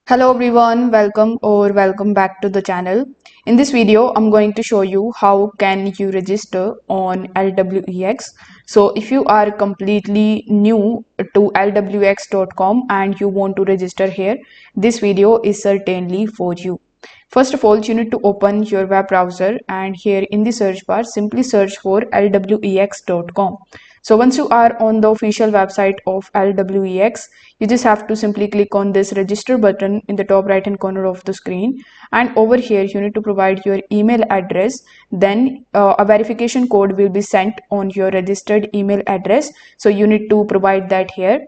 Hello everyone, welcome back to the channel. In this video, I'm going to show you how can you register on Lwex. So if you are completely new to lwex.com and you want to register here, this video is certainly for you. First of all, you need to open your web browser and here in the search bar, simply search for lwex.com. So once you are on the official website of Lwex, you just have to simply click on this register button in the top right hand corner of the screen, and over here you need to provide your email address. Then a verification code will be sent on your registered email address, so you need to provide that here.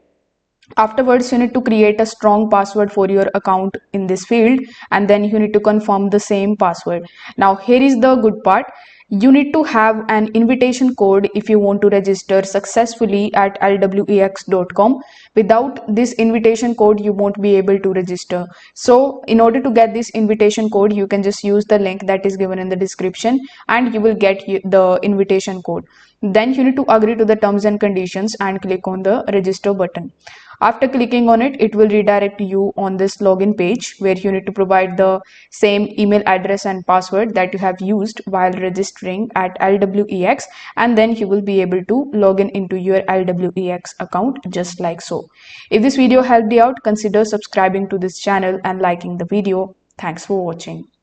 Afterwards, you need to create a strong password for your account in this field, and then you need to confirm the same password. Now here is the good part: you need to have an invitation code if you want to register successfully at lwex.com. Without this invitation code you won't be able to register. So in order to get this invitation code, you can just use the link that is given in the description and you will get the invitation code. Then you need to agree to the terms and conditions and click on the register button. After clicking on it, it will redirect you on this login page where you need to provide the same email address and password that you have used while registering at Lwex, and then you will be able to log in into your Lwex account just like so. If this video helped you out, consider subscribing to this channel and liking the video. Thanks for watching.